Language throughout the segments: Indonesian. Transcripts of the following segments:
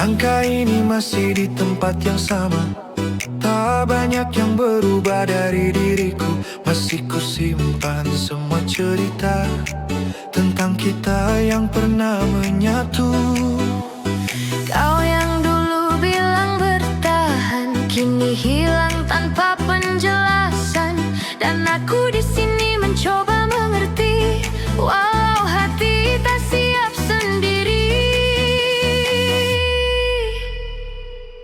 Langkah ini masih di tempat yang sama. Tak banyak yang berubah dari diriku. Masih ku simpan semua cerita tentang kita yang pernah menyatu. Kau yang dulu bilang bertahan, kini hilang tanpa penjelasan. Dan aku di sini mencoba mengerti, walau hati tak siap sendiri.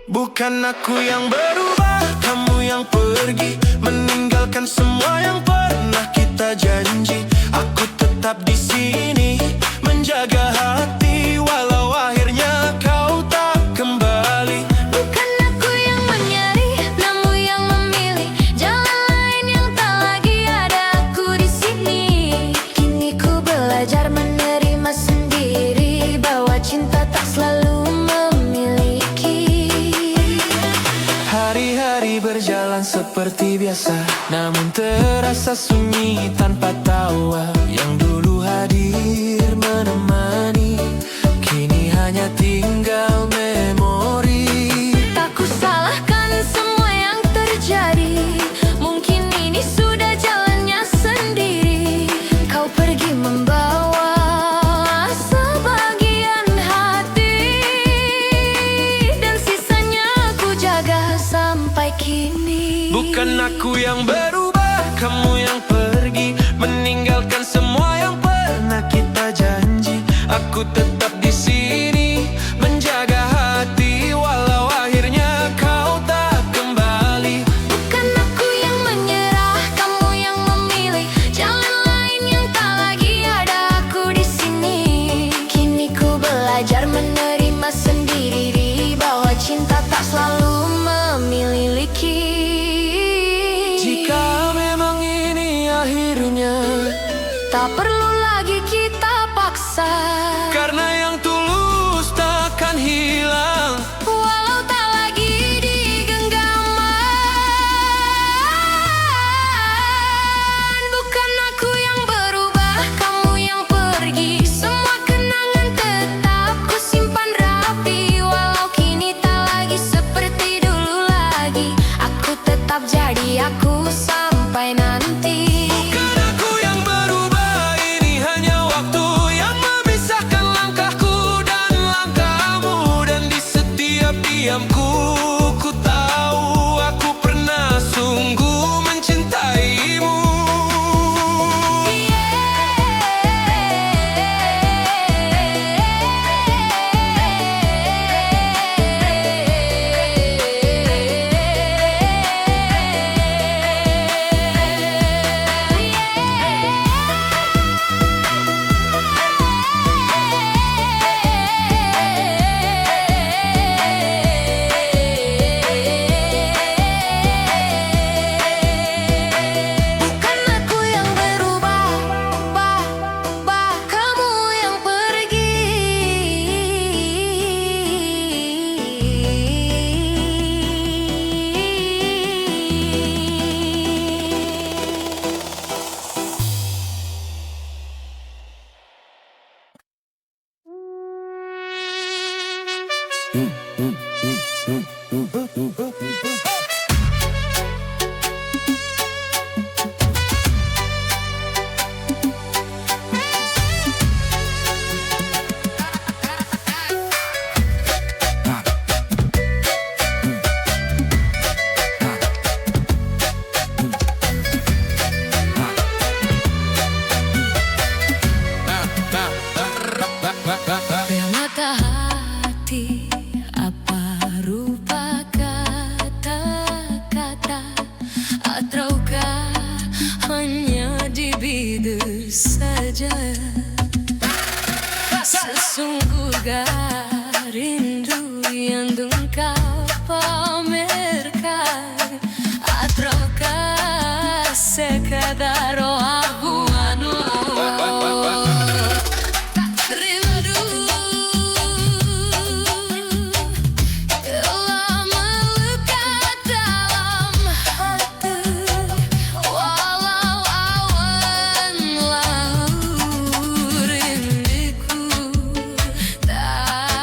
Bukan aku yang berubah, kamu yang pergi, meninggalkan semua yang pernah kita janji. Aku tetap di sini, menjaga hati, walau akhirnya kau tak kembali. Bukan aku yang menyerah, namun yang memilih jalan lain yang tak lagi ada aku di sini. Kini ku belajar menerima sendiri, bahwa cinta tak selalu memiliki. Hari-hari berjalan seperti biasa, namun terasa sunyi tanpa tawa. Yang dulu hadir menemani, kini hanya tinggal memori. Tak ku salahkan semua yang terjadi, mungkin ini sudah jalannya sendiri. Kau pergi membawa sebagian hati, dan sisanya ku jaga sampai kini. Bukan aku yang berubah, kamu yang pergi, meninggalkan semua yang pernah kita janji. Aku tetap di sini, menjaga hati, walau akhirnya kau tak kembali. Bukan aku yang menyerah, kamu yang memilih jalan lain yang tak lagi ada aku di sini. Kini ku belajar menerima sendiri, bahwa cinta tak selalu memiliki. Jika memang ini akhirnya, Tak perlu lagi kita paksa, karena yang tulus takkan hilang. walau tak lagi digenggaman. Bukan aku yang berubah, kamu yang pergi, semua kenangan tetap ku simpan rapi. Walau kini tak lagi seperti dulu lagi, aku tetap jadi aku sampai nanti. Bukan aku yang berubah, ini hanya waktu yang memisahkan langkahku dan langkahmu. Dan di setiap diamku, ku tahu aku pernah sungguh mencintaimu. Bukan aku yang berubah, kamu yang pergi. Permata hati, apa rupa kata-kata, ataukah hanya di bibir saja? Sesungguhnya rindu yang engkau pamerkan, ataukah sekadar abu-anu? Rindu telah melekat dalam hati, walau awan lalu rinduku tak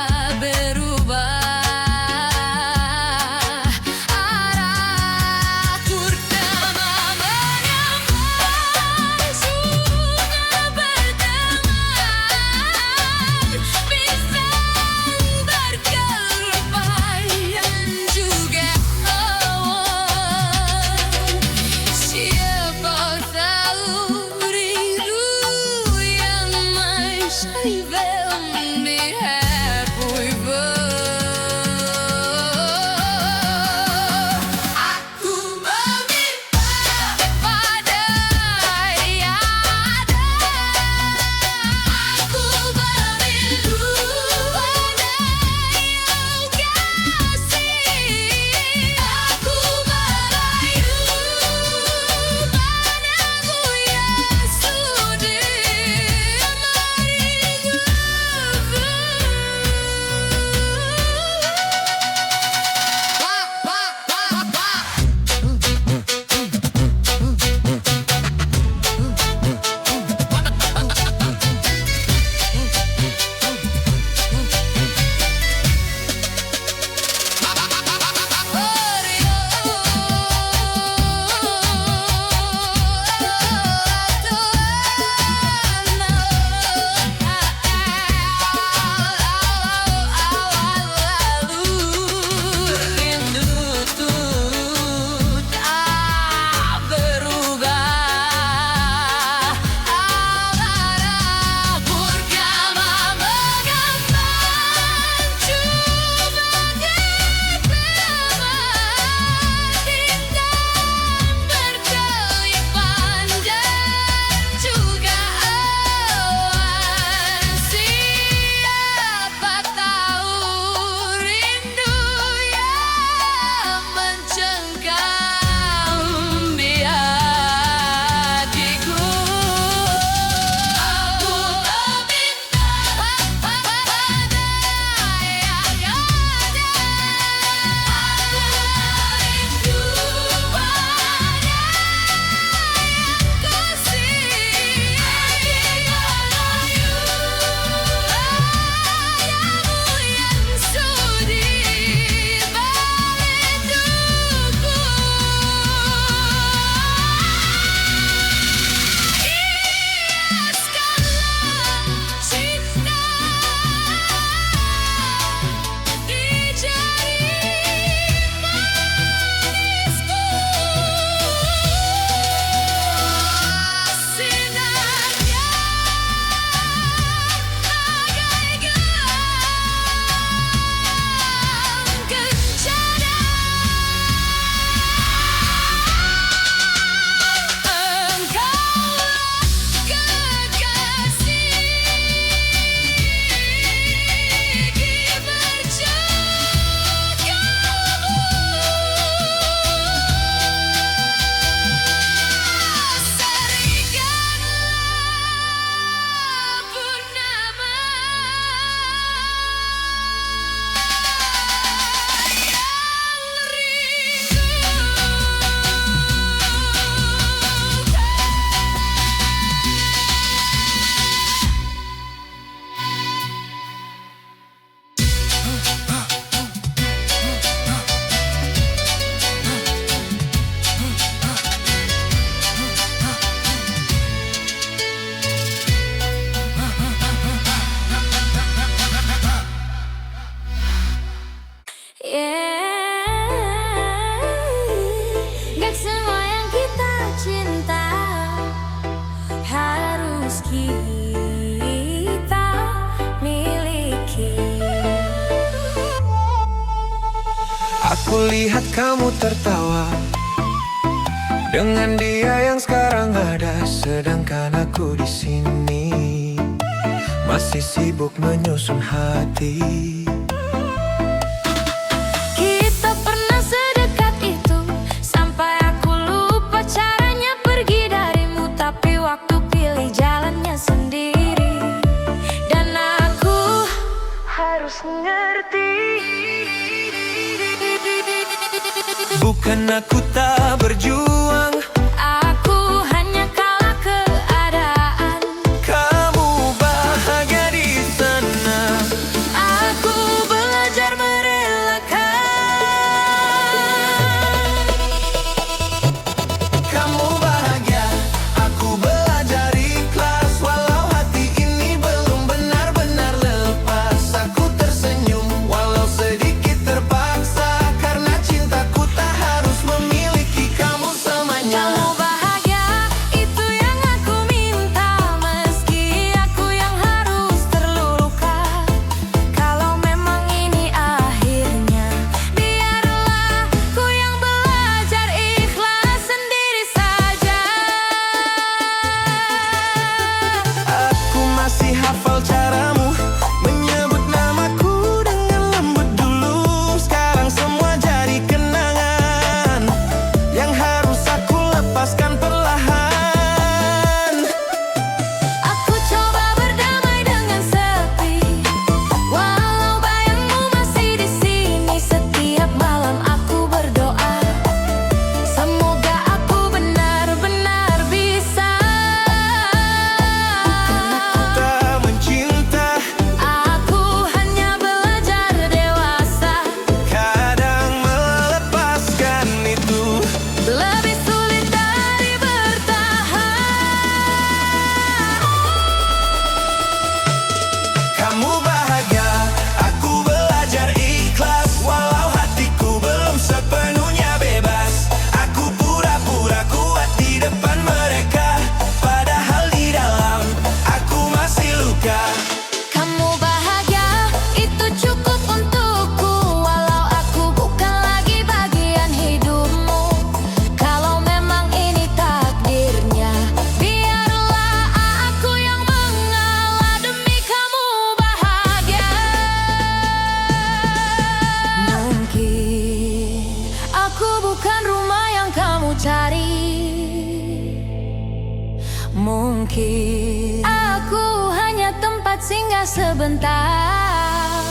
Kulihat kamu tertawa dengan dia yang sekarang ada, sedangkan aku di sini masih sibuk menyusun hati. Kita pernah sedekat itu sampai aku lupa caranya pergi darimu, tapi waktu pilih jalannya sendiri dan aku harus ngerti. Bukan aku tak berjuang, Aku hanya kalah keadaan. kamu bahagia di sana. Aku belajar merelakan. Kamu bahagia, aku belajar ikhlas. Walau hati ini belum benar-benar lepas, aku tersenyum walau sedikit terpaksa, karena cintaku tak harus memiliki kamu selamanya. Kamu bahagia, itu yang aku minta. Meski aku yang harus terluka. Kalau memang ini akhirnya, biarlah ku yang belajar ikhlas sendiri saja. Aku masih hafal caramu menyebut namaku dengan lembut dulu. Sekarang semua jadi kenangan yang harus aku lepaskan perlahan. Aku coba berdamai dengan sepi, walau bayangmu masih di sini. Setiap malam aku berdoa, semoga aku benar-benar bisa. Tak mencinta, Aku hanya belajar dewasa, kadang melepaskan itu lebih sulit dari bertahan. Kamu bahagia, aku belajar ikhlas. Walau hatiku belum sepenuhnya bebas, aku pura-pura kuat di depan mereka, padahal di dalam aku masih luka. Kamu bahagia, itu cukup untukku. Walau aku bukan lagi bagian hidupmu. Kalau memang ini takdirnya, biarlah aku yang mengalah demi kamu bahagia. Mungkin aku bukan rumah yang kamu cari. Mungkin aku hanya tempat singgah sebentar.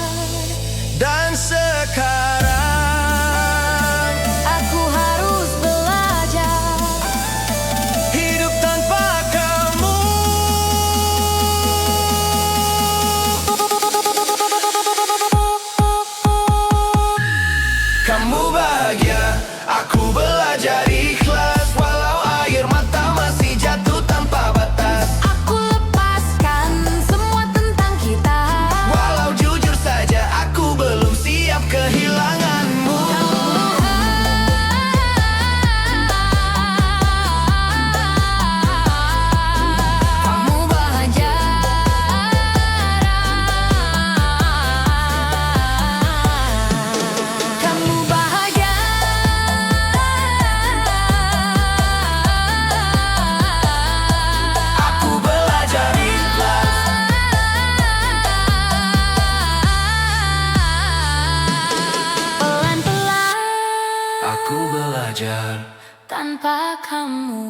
Dan sekarang Aku harus belajar hidup tanpa kamu. Kamu bahagia, aku belajar ikhlas. Walau air mata masih jatuh tanpa batas, Aku lepaskan semua tentang kita. walau jujur saja aku belum siap kehilanganmu. Kamu bahagia. Kamu bahagia. Aku belajar ikhlas. Pelan-pelan Aku belajar. tanpa kamu.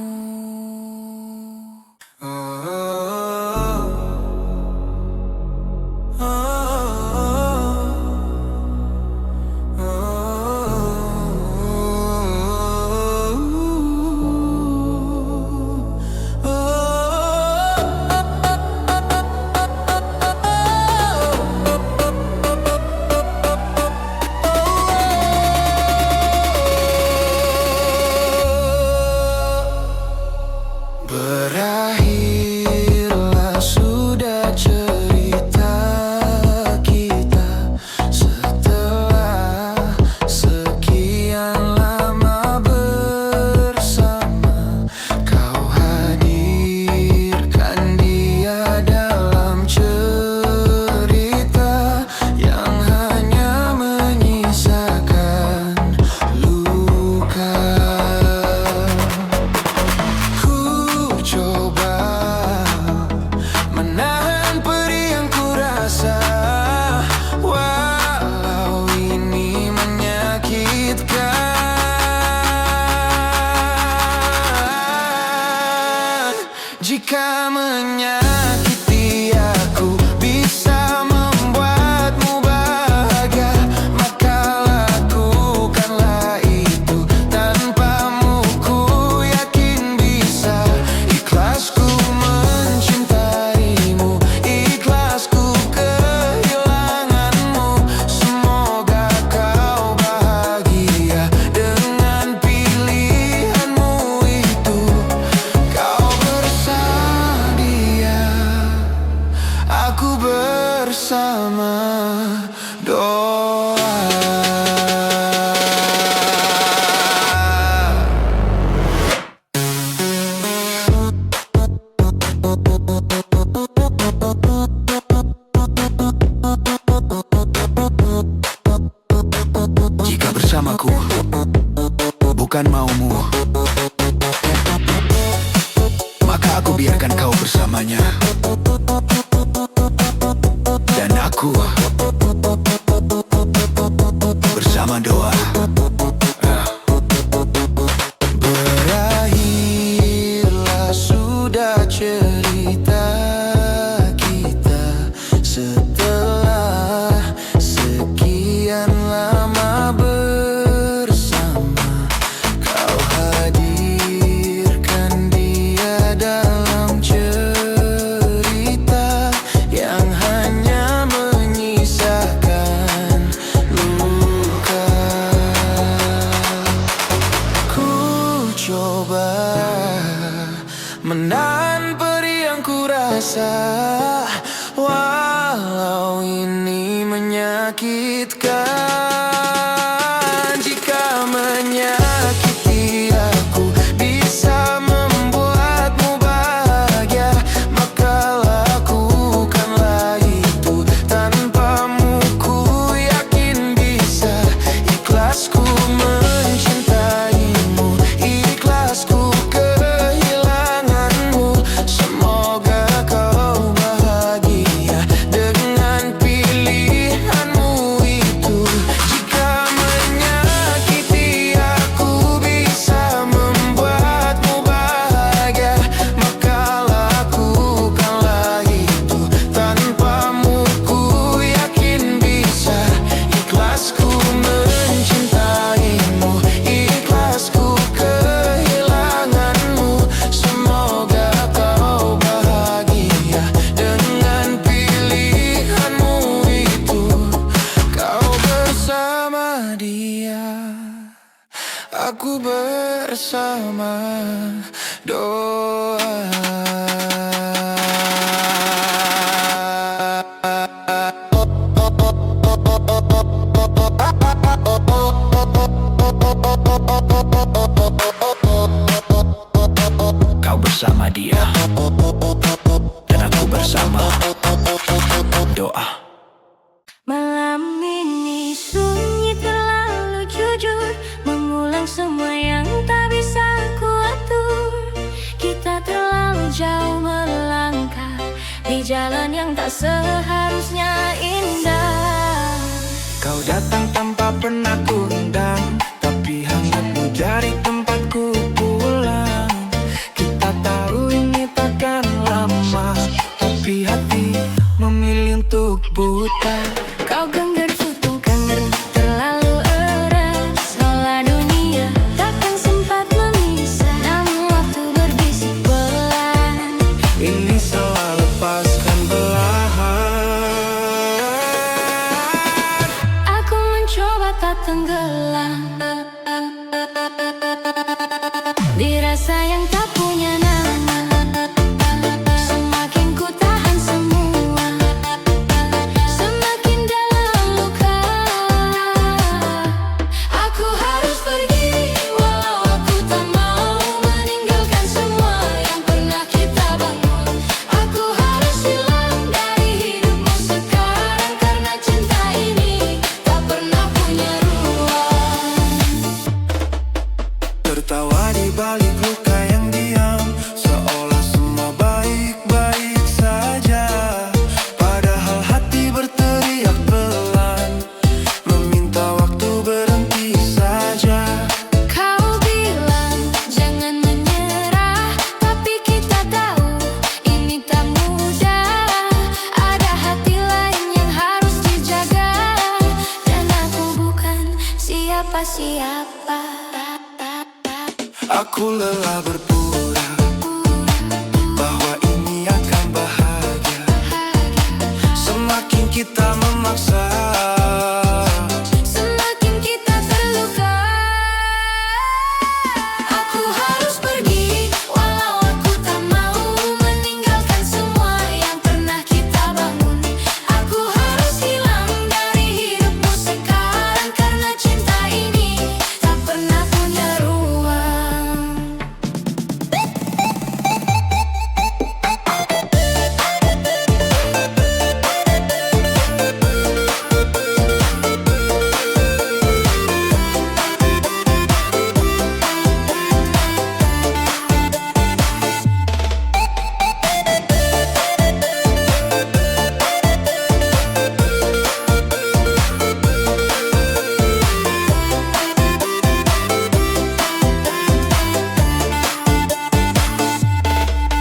Berakhirlah sudah cerita kita setelah sekian lama bersama. Kau hadirkan dia dalam cerita yang hanya menyisakan Jika menyakiti aku bisa membuatmu bahagia, maka lakukanlah itu. Tanpamu ku yakin bisa. Ikhlasku mencintaimu, ikhlasku kehilanganmu. Semoga kau bahagia dengan pilihanmu itu. Kau bersama dia, aku bersama doa. Jika bersamaku bukan maumu, maka aku biarkan kau bersamanya. Dan aku bersama doa. Berakhirlah sudah cerita kita setelah sekian lama bersama. Kau hadirkan dia dalam cerita yang hanya menyisakan luka. Ku coba menahan perih yang ku rasa, walau ini menyakitkan. Jika menyakiti aku bisa membuatmu bahagia, maka lakukanlah itu. Tanpamu ku yakin bisa. Ikhlasku mencintaimu, ikhlasku kehilanganmu. Semoga kau bahagia dengan pilihanmu itu. Jika menyakiti aku bisa membuatmu bahagia, maka lakukanlah itu. Tanpamu ku yakin bisa. Ikhlasku mencintaimu, ikhlasku kehilanganmu. Semoga kau bahagia dengan pilihanmu itu. Kau bersama dia, aku bersama doa. Kau bersama dia, dan aku bersama doa. Malam ini sunyi terlalu jujur, mengulang semua yang tak bisa kuatur. Kita terlalu jauh melangkah di jalan yang tak seharusnya indah. Kau datang tanpa pernah kuundang, tapi hangatmu dari tempatku pulang. Kita tahu ini takkan lama, tapi hati memilih untuk buta. Kau genggam terlalu eras, olah dunia takkan sempat memisah. Namun waktu berbisik pelan, Ini salah, lepaskan belahan. aku mencoba tak tenggelam di rasa yang tak punya nama. Semakin ku tahan semua, semakin dalam luka. Aku harus pergi, walau aku tak mau meninggalkan semua yang pernah kita bangun. Aku harus hilang dari hidupmu sekarang, karena cinta ini tak pernah punya ruang. Tertawa di balik luka yang siapa. Aku lelah berpura bahwa ini akan bahagia. Semakin kita memaksa, Semakin kita terluka. Aku harus pergi, walau aku tak mau meninggalkan semua yang pernah kita bangun. Aku harus hilang dari hidupmu sekarang, karena cinta ini tak pernah punya ruang.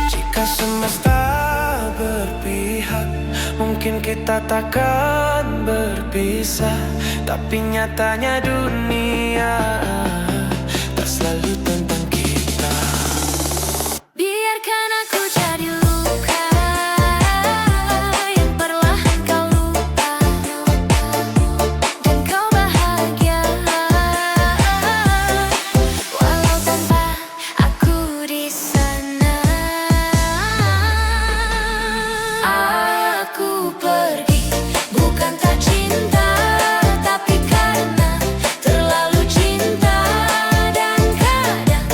jika semesta berpihak, mungkin kita takkan berpisah. Tapi nyatanya dunia tak selalu tentang kita. Biarkan aku jadi luka yang perlahan kau lupa, dan kau bahagia walau tanpa aku di sana. Aku pergi bukan tak cinta, tapi karena terlalu cinta. Dan kadang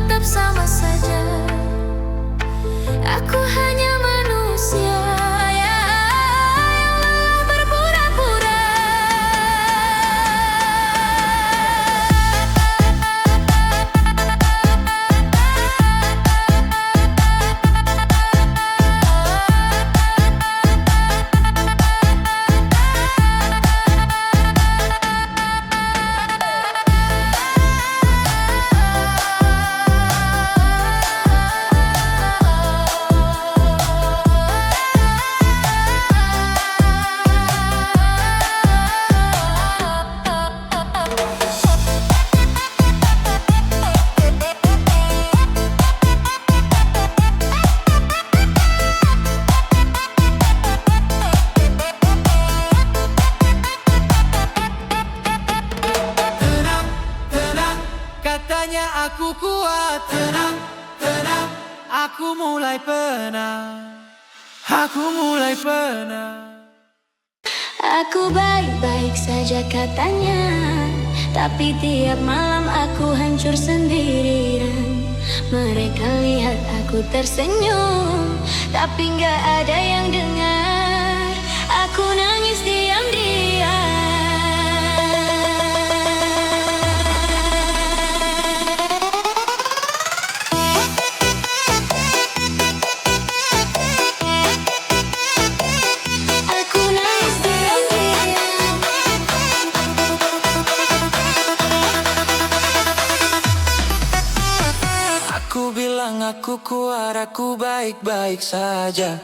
tetap sama saja. Aku hanya manusia yang lelah berpura-pura. Tenang, tenang, katanya aku kuat. Tenang, tenang, aku mulai penat. Aku mulai penat. Aku baik-baik saja katanya, tapi tiap malam aku hancur sendirian. Mereka lihat aku tersenyum, tapi nggak ada yang dengar. Aku nangis diam-diam. Aku nangis diam-diam. Aku bilang aku kuat, aku baik-baik saja.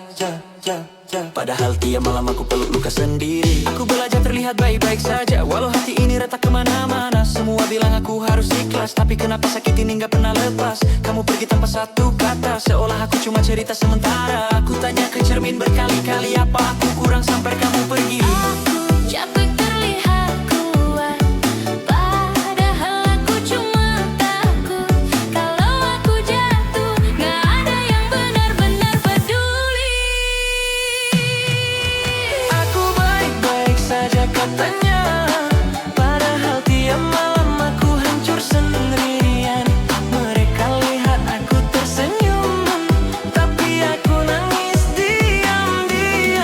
Padahal tiap malam aku peluk luka sendiri. Aku belajar terlihat baik-baik saja, walau hati ini retak kemana-mana. Semua bilang aku harus ikhlas, tapi kenapa sakit ini gak pernah lepas. Kamu pergi tanpa satu kata, seolah aku cuma cerita sementara. Aku tanya ke cermin berkali-kali, apa aku kurang sampai kamu pergi. Aku capek terlihat kuat, padahal aku cuma takut. Kalau aku jatuh, gak ada yang benar-benar peduli. Aku baik-baik saja katanya, padahal tiap malam aku hancur sendirian. Mereka lihat aku tersenyum, tapi aku nangis diam-diam.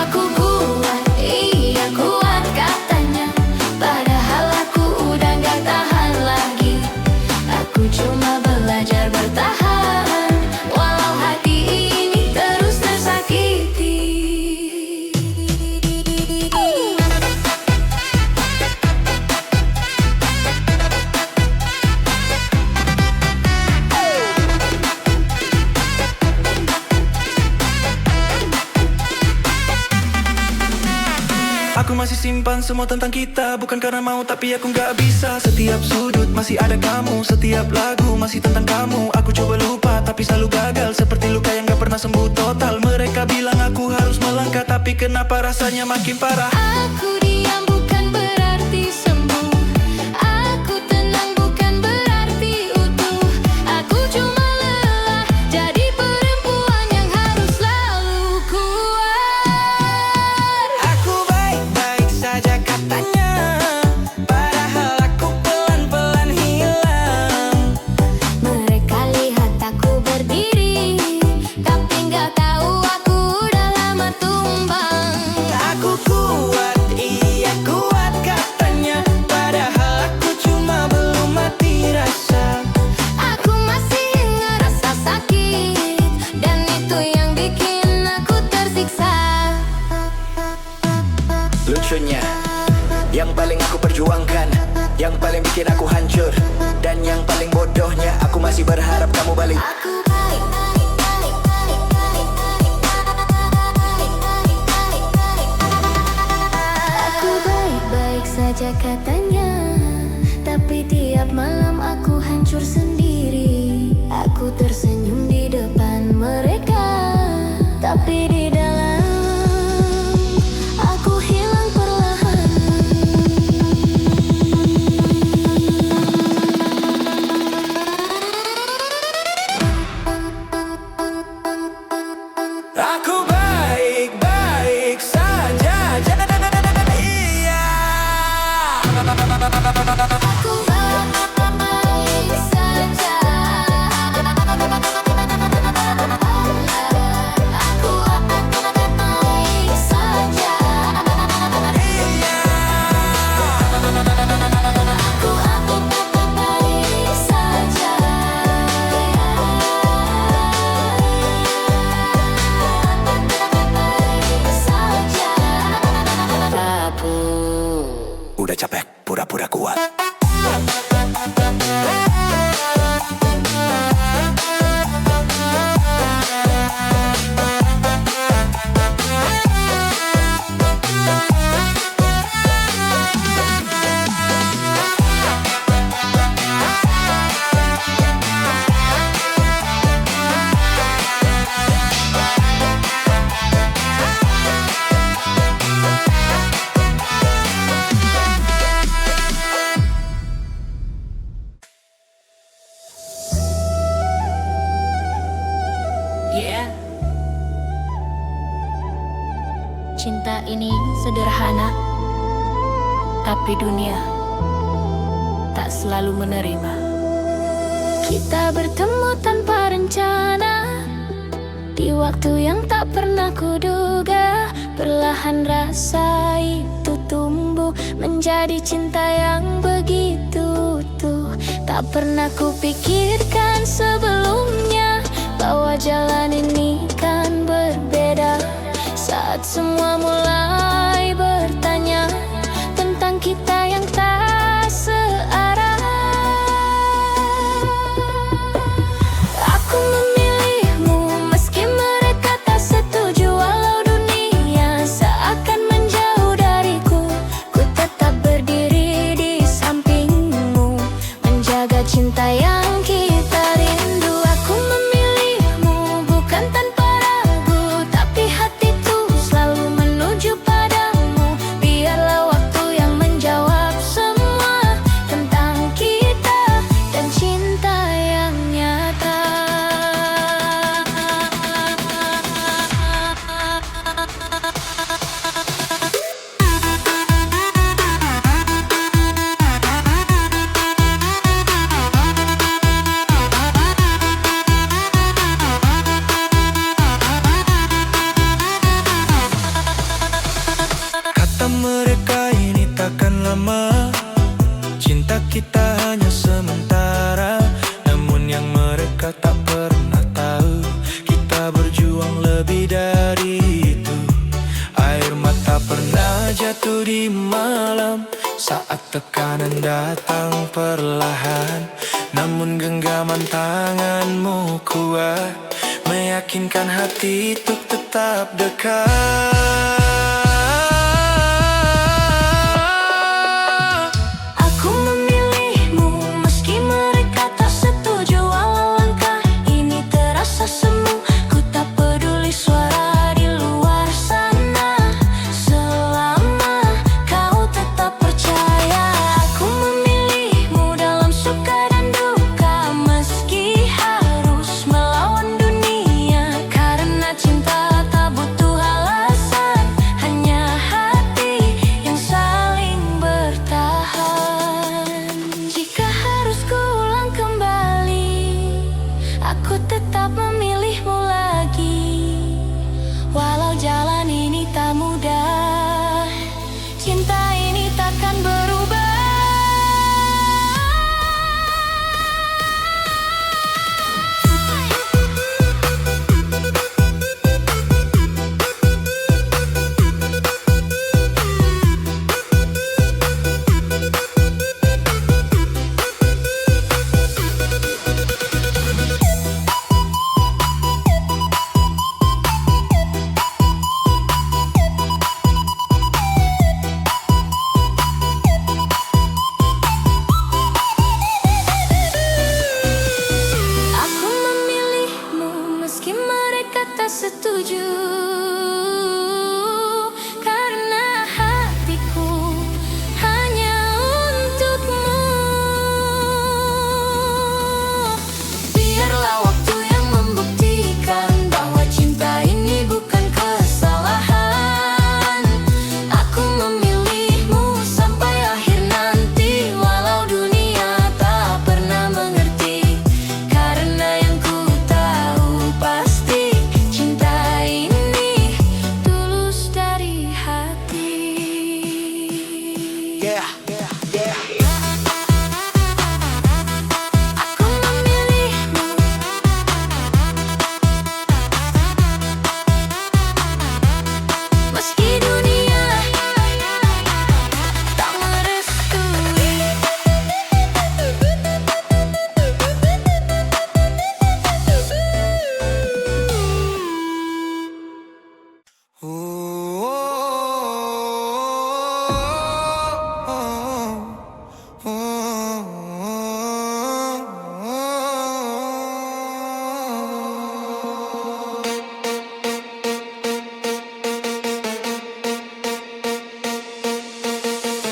Aku kuat, iya kuat katanya, padahal aku udah gak tahan lagi. Aku cuma belajar bertahan, walau hati ini terus tersakiti. Aku masih simpan semua tentang kita, bukan karena mau tapi aku nggak bisa. Setiap sudut masih ada kamu, setiap lagu masih tentang kamu. Aku coba lupa tapi selalu gagal, seperti luka yang gak pernah sembuh total. Mereka bilang aku harus melangkah, tapi kenapa rasanya makin parah. Aku diam bukan berarti sembuh. Aku tenang bukan berarti utuh. Aku cuma lelah jadi perempuan yang harus selalu kuat. Aku baik-baik saja katanya, padahal aku pelan-pelan hilang. Mereka lihat aku berdiri, tapi nggak tahu aku udah lama tumbang. Aku kuat, iya kuat katanya, padahal aku cuma belum mati rasa. Aku masih ngerasa sakit, dan itu yang bikin aku tersiksa. Lucunya, yang paling aku perjuangkan, yang paling bikin aku hancur, dan yang paling bodohnya, aku masih berharap kamu balik. Aku baik, aku baik-baik saja katanya, tapi tiap malam aku hancur sendiri. Aku tersenyum di depan mereka, tapi di dalam aku hilang perlahan. Aku baik-baik saja, iya. Aku baik. ini sederhana, tapi dunia tak selalu menerima. Kita bertemu tanpa rencana, di waktu yang tak pernah kuduga. Perlahan rasa itu tumbuh menjadi cinta yang begitu utuh. Tak pernah kupikirkan sebelumnya bahwa jalan ini kan berbeda. Saat semua mulai bertanya tentang kita yang tak searah, aku memilihmu meski mereka tak setuju. Walau dunia seakan menjauh dariku, ku tetap berdiri di sampingmu, menjaga cinta yang kita rindu. Aku memilihmu bukan tanpa ragu, tapi hatiku selalu menuju padamu. Biarlah waktu yang menjawab semua tentang kita dan cinta yang nyata. Kata mereka ini takkan lama, cinta kita hanya sementara. Namun yang mereka tak pernah tahu, kita berjuang lebih dari itu. Air mata pernah jatuh di malam saat tekanan datang perlahan. Namun genggaman tanganmu kuat, meyakinkan hati untuk tetap dekat. Aku memilihmu meski mereka tak setuju. Walau langkah ini terasa semu, ku tak peduli suara di luar sana, selama kau tetap percaya. Aku memilihmu dalam suka dan duka, meski harus melawan dunia. Karena cinta tak butuh alasan, hanya hati yang saling bertahan. Jika harus kuulang kembali, aku tetap memilihmu lagi. Walau jalan ini tak mudah, cinta ini takkan berubah. Aku memilihmu meski mereka tak setuju. Karena hatiku hanya untukmu. Biarlah waktu yang membuktikan bahwa cinta ini bukan kesalahan. Aku memilihmu sampai akhir nanti. Walau dunia tak pernah mengerti, karena yang ku tahu pasti cinta ini tulus dari hati. Aku memilihmu meski dunia tak merestui.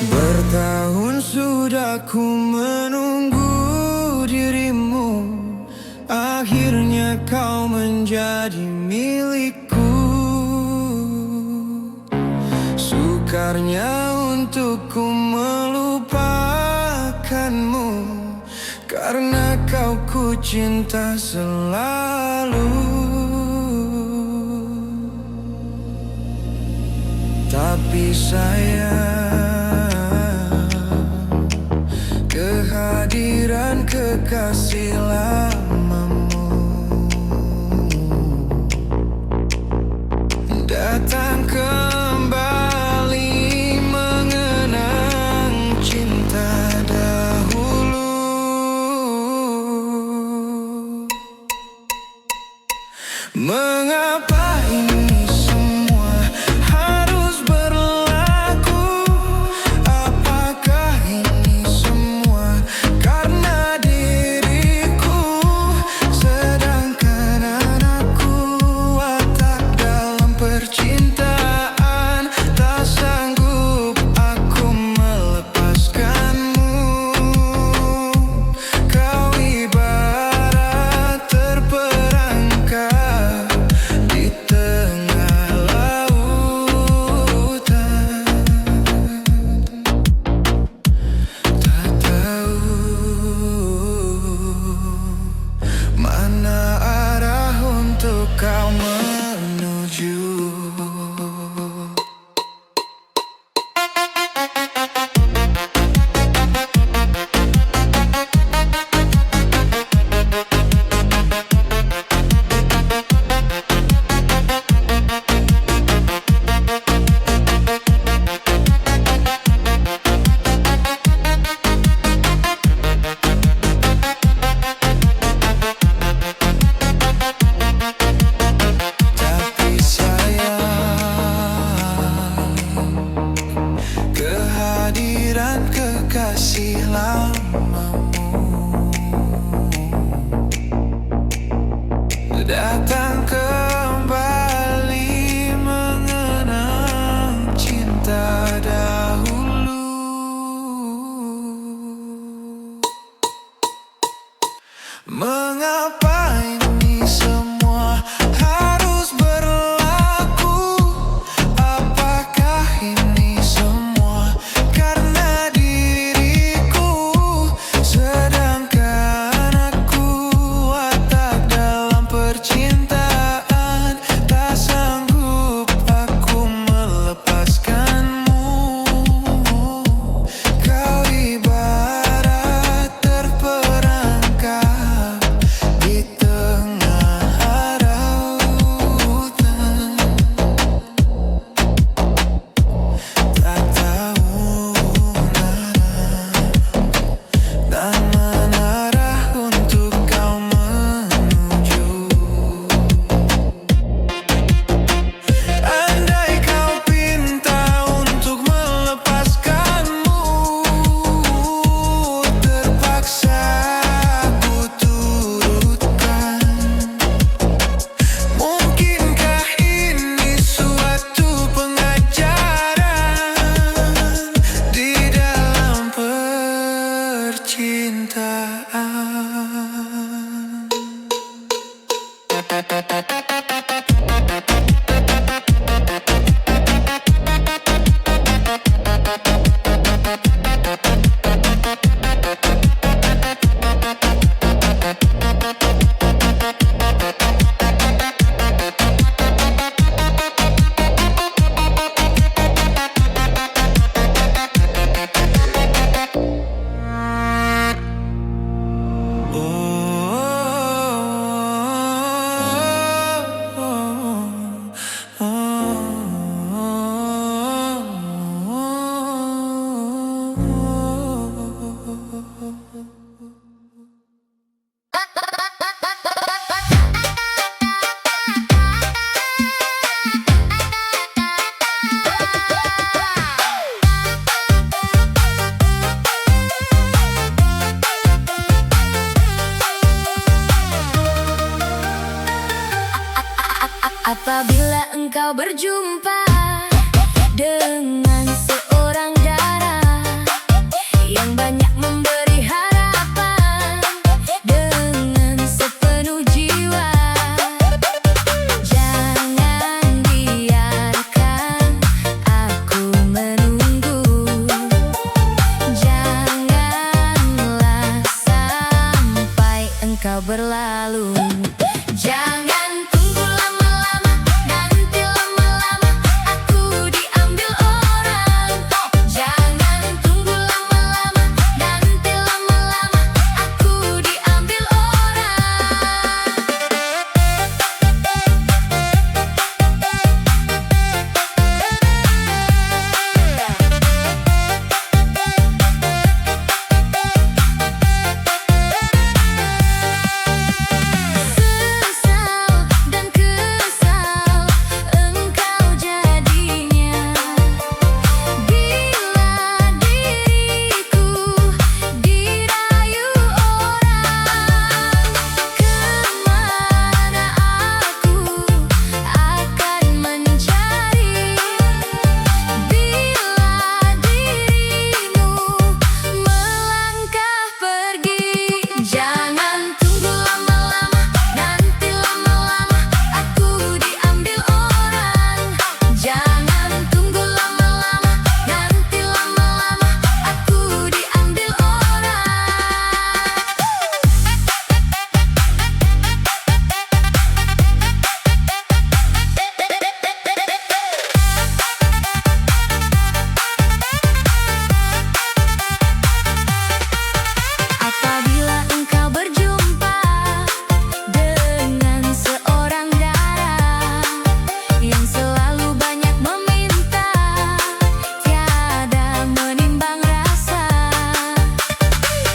Bertahun sudah ku menunggu dirimu, akhirnya kau menjadi milikku. sukarnya untukku melupakanmu, karena kau ku cinta selalu. Tapi sayang, kehadiran kekasih lamamu datang kembali mengenang cinta dahulu. Mengapa ini semua harus berlaku? Apakah ini semua karena diriku? Sedangkan anakku watak dalam percintaan, tak sanggup aku melepaskanmu. Kau ibarat terperangkap di tengah lautan, tak tahu mana arah untuk kau menuju. Tapi sayang, kehadiran kekasih lamamu datang kembali mengenang cinta dahulu. Mengapa ini semua harus berlaku? Apakah ini semua karena diriku? Sedangkan aku watak dalam percintaan, tak sanggup aku melepaskanmu. Kau ibarat terperangkap di tengah lautan, tak tahu dan mana arah untuk kau menuju. Andai kau pinta untuk melepaskanmu, terpaksa ku turutkan. Mungkinkah ini suatu pengajaran di dalam Apabila engkau berjumpa dengan seorang dara yang banyak memberi harapan dengan sepenuh jiwa, jangan biarkan aku menunggu. engkau berlalu. Jangan tunggu lama-lama, nanti lama-lama aku diambil orang. Jangan tunggu lama-lama, nanti lama-lama aku diambil orang. Sesal dan kesal engkau jadinya bila diriku dirayu orang. Kemana aku akan mencari bila dirimu melangkah pergi. Jangan tunggu lama-lama, nanti lama-lama aku diambil orang. Jangan tunggu lama-lama, nanti lama-lama aku diambil orang. Apabila engkau berjumpa dengan seorang dara yang selalu banyak meminta, tiada menimbang rasa,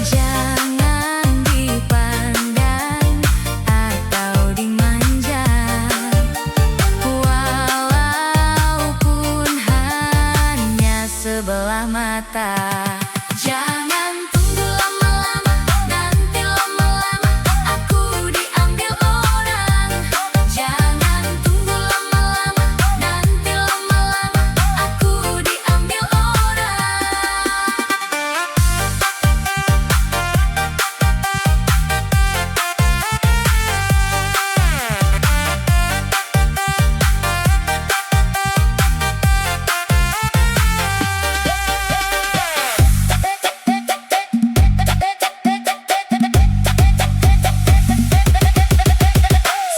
jangan dipandang atau dimanja, walaupun hanya sebelah mata. Jangan tunggu lama-lama, nanti lama-lama aku diambil orang. Jangan tunggu lama-lama, nanti lama-lama aku diambil orang.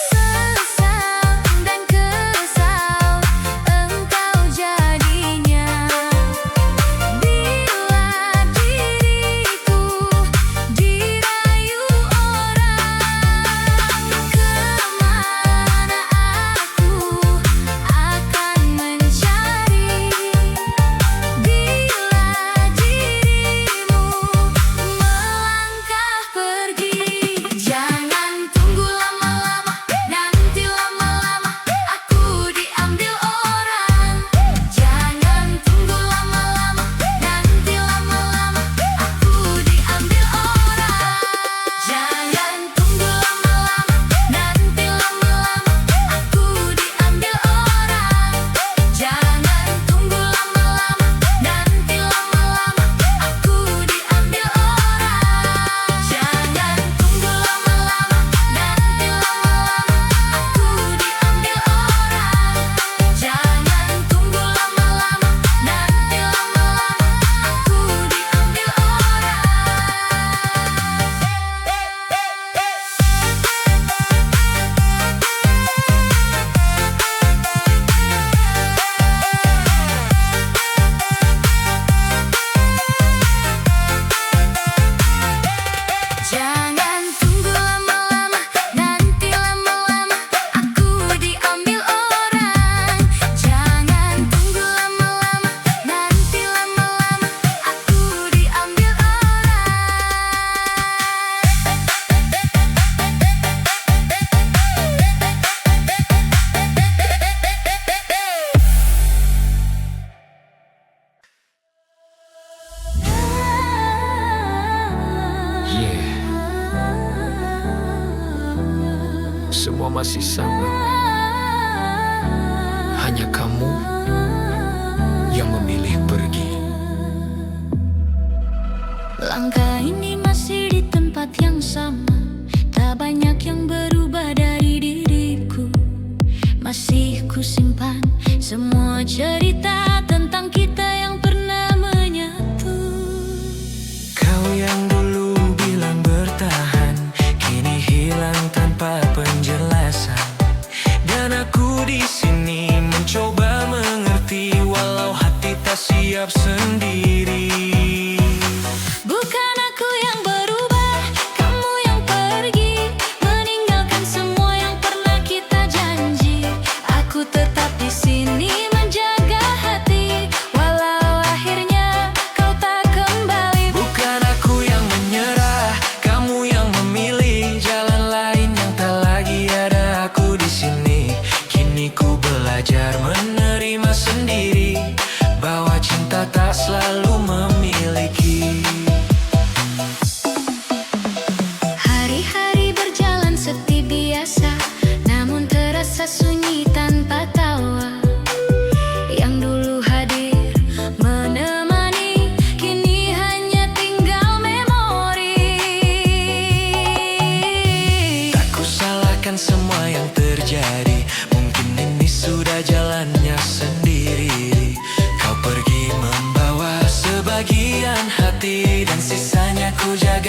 Sesal dan kesal engkau jadinya bila diriku dirayu orang. Kemana aku akan mencari bila dirimu melangkah pergi. Jangan tunggu lama-lama, nanti lama-lama aku diambil orang. Jangan tunggu lama-lama, nanti lama-lama aku diambil orang. Jangan tunggu lama-lama, nanti lama-lama aku diambil orang. Jangan tunggu lama-lama, nanti lama-lama aku diambil orang. Jangan tunggu lama-lama, nanti lama-lama aku diambil orang. Jangan tunggu lama-lama, nanti lama-lama aku diambil Jangan tunggu lama-lama, nanti lama-lama aku diambil orang. Jangan tunggu lama-lama, nanti lama-lama aku diambil Yeah, semua masih sama. Hanya kamu yang memilih pergi. Langkah ini masih di tempat yang sama, tak banyak yang berubah dari diriku. Masih ku simpan semua cerita tentang kita yang pernah menyatu. Kau yang dulu bilang bertahan, kini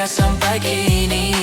sampai kini.